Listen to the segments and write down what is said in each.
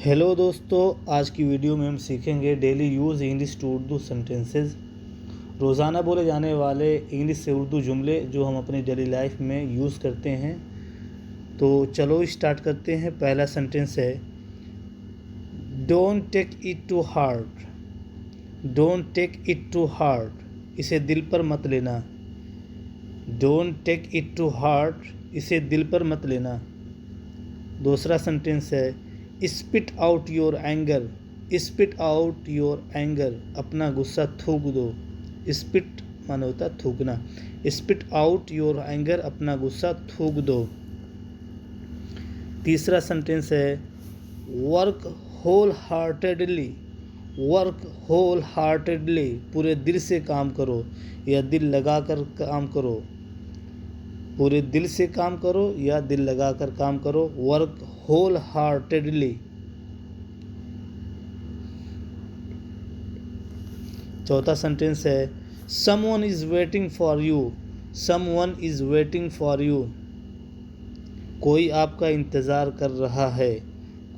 Hello दोस्तों, आज की वीडियो में हम सीखेंगे daily use English to Urdu sentences. रोज़ाना बोले जाने वाले इंग्लिश से उर्दू जुमले जो हम अपनी डेली लाइफ में यूज़ करते हैं। तो चलो स्टार्ट करते हैं। पहला सेंटेंस है don't take it to heart. Don't take it to heart, इसे दिल पर मत लेना। Don't take it to heart, इसे दिल पर मत लेना। दूसरा सेंटेंस है spit out your anger. Spit out your anger, अपना गुस्सा थूक दो। स्पिट माने होता है थूकना। स्पिट आउट योर एंगर, अपना गुस्सा थूक दो। तीसरा सेंटेंस है work wholeheartedly. Work wholeheartedly, पूरे दिल से काम करो या दिल लगाकर काम करो। पूरे दिल से काम करो या दिल लगाकर काम करो। Work wholeheartedly. चौथा सेंटेंस है someone is waiting for you. Someone is waiting for you, कोई आपका इंतज़ार कर रहा है।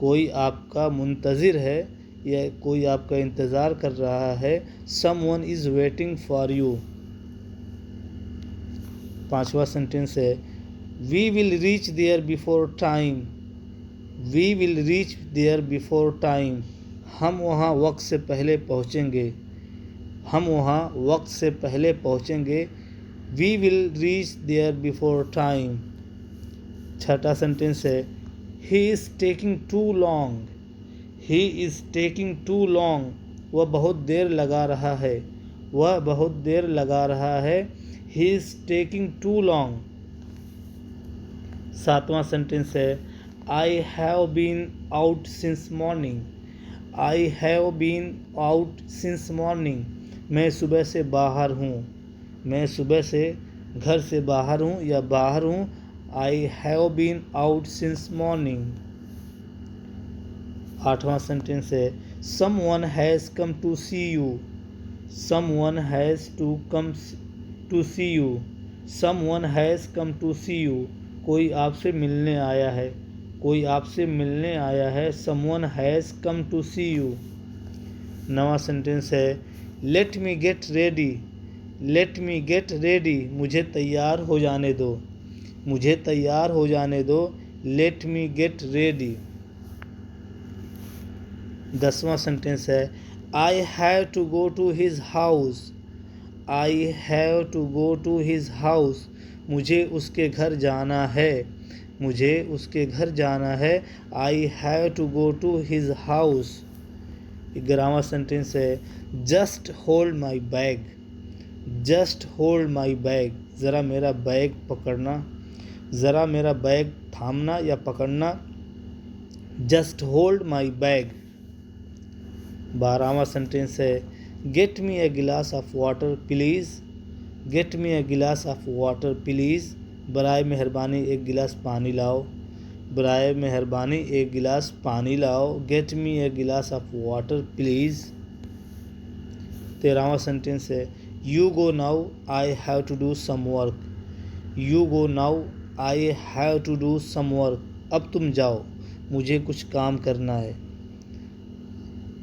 कोई आपका मुंतज़िर है या कोई आपका इंतज़ार कर रहा है। Someone is waiting for you. पांचवा सेंटेंस है we will reach there before time. We will reach there before time, हम वहाँ वक्त से पहले पहुँचेंगे। हम वहाँ वक्त से पहले पहुँचेंगे। We will reach there before time. छठा सेंटेंस है he is taking too long. He is taking too long, वह बहुत देर लगा रहा है। वह बहुत देर लगा रहा है। He is taking too long. सातवां सेंटेंस है I have been out since morning. I have been out since morning, मैं सुबह से बाहर हूँ। मैं सुबह से घर से बाहर हूँ या बाहर हूँ। I have been out since morning. आठवां सेंटेंस है someone has come to see you. Someone has to come to see you. Someone has come to see you, कोई आपसे मिलने आया है। कोई आपसे मिलने आया है। Someone has come to see you. नवा सेंटेंस है let me get ready. Let me get ready, मुझे तैयार हो जाने दो। मुझे तैयार हो जाने दो। Let me get ready. 10वां सेंटेंस है I have to go to his house. I have to go to his house, मुझे उसके घर जाना है। मुझे उसके घर जाना है। I have to go to his house. 11वां सेंटेंस है just hold my bag. Just hold my bag, ज़रा मेरा बैग पकड़ना। ज़रा मेरा बैग थामना या पकड़ना। Just hold my bag. 12वां सेंटेंस है get me a glass of water please. Get me a glass of water please, बराए मेहरबानी एक गिलास पानी लाओ। बराए मेहरबानी एक गिलास पानी लाओ। Gate me a glass of water please. 13वां सेंटेंस है you go now I have to do some work. You go now I have to do some work, अब तुम जाओ, मुझे कुछ काम करना है।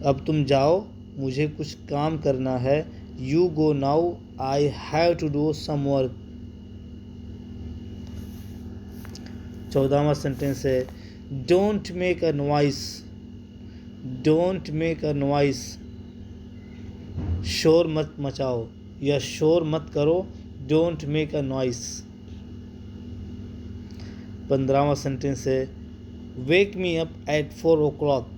अब तुम जाओ, मुझे कुछ काम करना है। You go now I have to do some work. 14वां सेंटेंस है don't make a noise. Don't make a noise, शोर मत मचाओ या शोर मत करो। Don't make a noise. 15वां सेंटेंस है wake me up at 4 o'clock।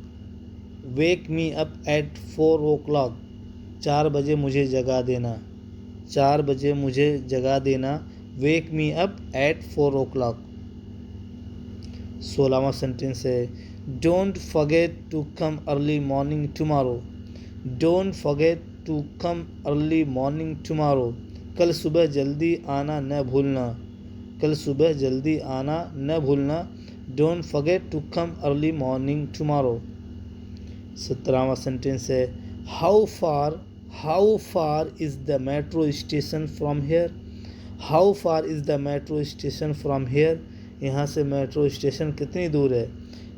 Wake me up at 4 o'clock, 4 बजे मुझे जगा देना। 4 बजे मुझे जगा देना। Wake me up at 4 o'clock। 16वां सेंटेंस है don't forget to come early morning tomorrow. Don't forget to come early morning tomorrow, कल सुबह जल्दी आना न भूलना। कल सुबह जल्दी आना न भूलना। Don't forget to come early morning tomorrow. 17वां सेंटेंस है how far is the metro station from here. How far is the metro station from here, यहाँ से मेट्रो स्टेशन कितनी दूर है।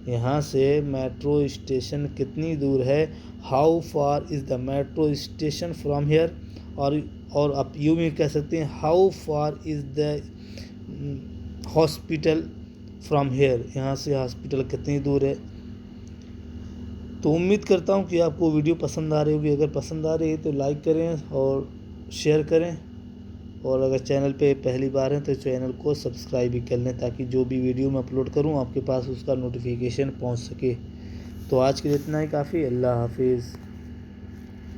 यहाँ से मेट्रो स्टेशन कितनी दूर है, how far is the metro station from hair. और आप यूँ भी कह सकते हैं how far is the hospital from here, यहाँ से हॉस्पिटल कितनी दूर है। तो उम्मीद करता हूँ कि आपको वीडियो पसंद आ रही होगी। अगर पसंद आ रही है तो लाइक करें और शेयर करें, और अगर चैनल पे पहली बार हैं तो चैनल को सब्सक्राइब भी कर लें, ताकि जो भी वीडियो मैं अपलोड करूँ आपके पास उसका नोटिफिकेशन पहुँच सके। तो आज के लिए इतना ही काफ़ी। अल्लाह हाफिज़।